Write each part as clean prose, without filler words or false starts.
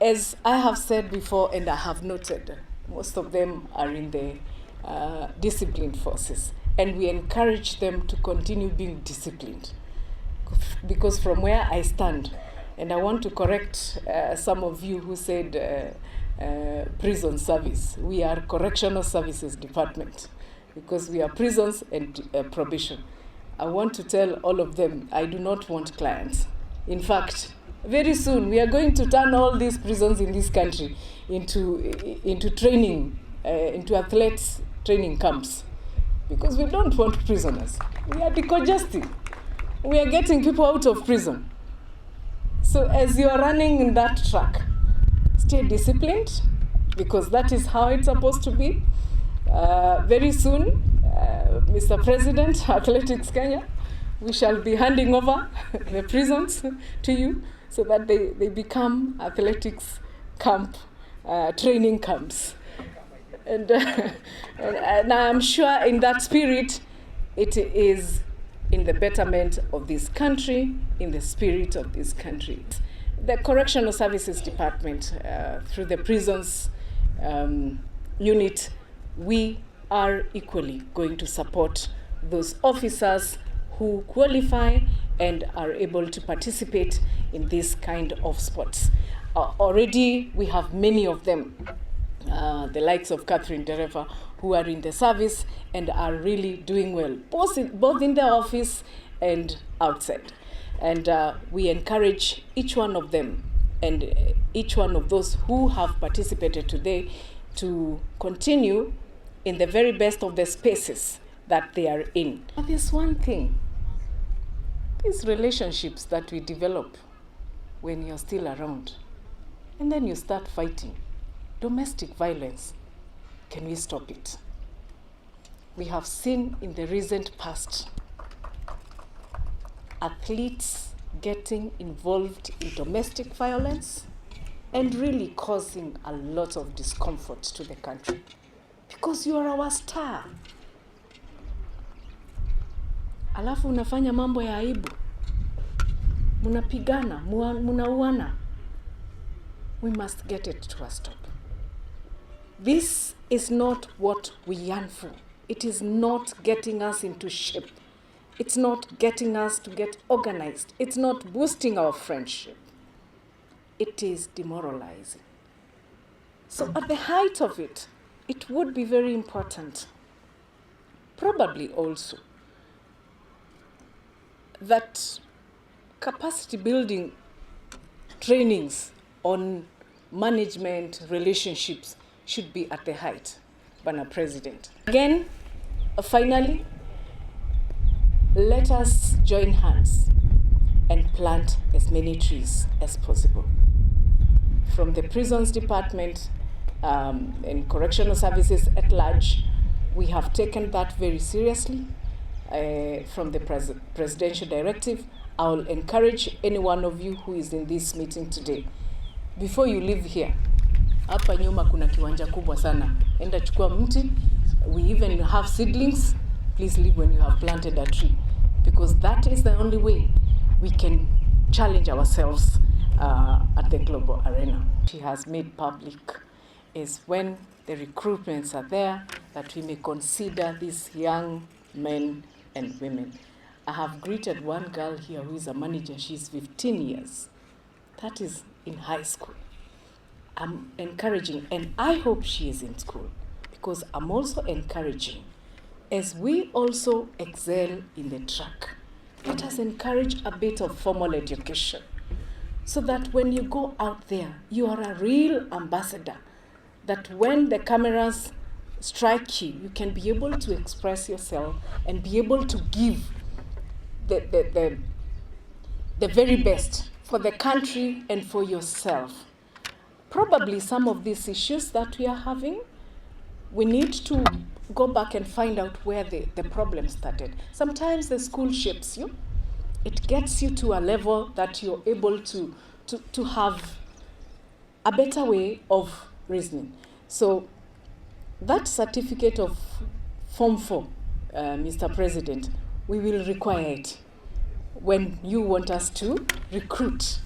As I have said before, and I have noted, most of them are in the disciplined forces, and we encourage them to continue being disciplined. Because from where I stand, and I want to correct some of you who said prison service. We are Correctional Services Department, because we are prisons and probation. I want to tell all of them, I do not want clients. In fact, very soon we are going to turn all these prisons in this country into training, into athletes training camps, because we don't want prisoners. We are decongesting. We are getting people out of prison. So as you are running in that track, stay disciplined, because that is how it's supposed to be. Very soon, Mr. President, Athletics Kenya, we shall be handing over the prisons to you so that they become athletics camp, training camps. And I'm sure in that spirit, it is in the betterment of this country, in the spirit of this country. The Correctional Services Department, through the prisons unit, we are equally going to support those officers who qualify and are able to participate in this kind of sports. Already we have many of them, the likes of Catherine Dereva, who are in the service and are really doing well, both in the office and outside. And we encourage each one of them and each one of those who have participated today to continue in the very best of the spaces that they are in. But there's one thing, these relationships that we develop when you're still around, and then you start fighting, domestic violence, can we stop it? We have seen in the recent past athletes getting involved in domestic violence and really causing a lot of discomfort to the country, because you are our star. Alafu unafanya mambo ya aibu, munapigana, munauana. We must get it to a stop. This is not what we yearn for. It is not getting us into shape. It's not getting us to get organized. It's not boosting our friendship. It is demoralizing. So at the height of it, it would be very important, probably also, that capacity building trainings on management relationships should be at the height, Bana President. Again, finally, let us join hands and plant as many trees as possible. From the Prisons Department and Correctional Services at large, we have taken that very seriously. From the presidential directive, I will encourage any one of you who is in this meeting today, before you leave here, hapa nyuma kuna kiwanja kubwa sana. Enda chukua mti. We even have seedlings. Please leave when you have planted a tree, because that is the only way we can challenge ourselves at the global arena. She has made public is when the recruitments are there, that we may consider these young men and women. I have greeted one girl here who is a manager. She's 15 years. That is in high school. I'm encouraging, and I hope she is in school, because I'm also encouraging, as we also excel in the track, let us encourage a bit of formal education, so that when you go out there, you are a real ambassador, that when the cameras strike you, you can be able to express yourself and be able to give the very best for the country and for yourself. Probably some of these issues that we are having, we need to go back and find out where the problem started. Sometimes the school shapes you. It gets you to a level that you're able to have a better way of reasoning. So that certificate of Form 4, Mr. President, we will require it when you want us to recruit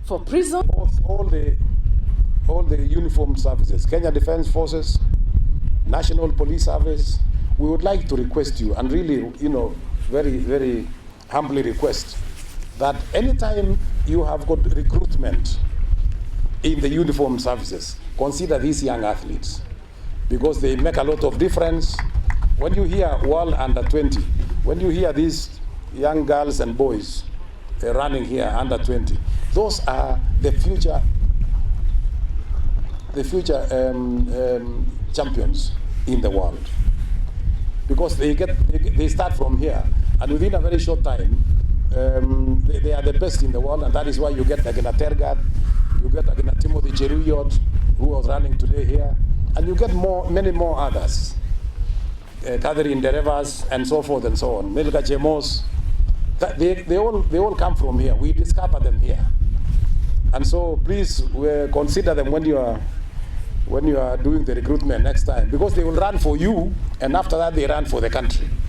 for prison. All the all the uniformed services, Kenya Defence Forces, National Police Service, we would like to request you, and really, very, very humbly request, that anytime you have got recruitment in the uniformed services, consider these young athletes, because they make a lot of difference. When you hear World Under 20, when you hear these young girls and boys running here under 20, those are the future champions in the world, because they start from here, and within a very short time they are the best in the world. And that is why you get Agina Tergat, you get Agina Timothy Cheruyot, who was running today here, and you get many more others, Catherine Derevas, and so forth and so on, Melka Chemos. They all come from here. We discover them here, and so please consider them when you are doing the recruitment next time, because they will run for you, and after that they run for the country.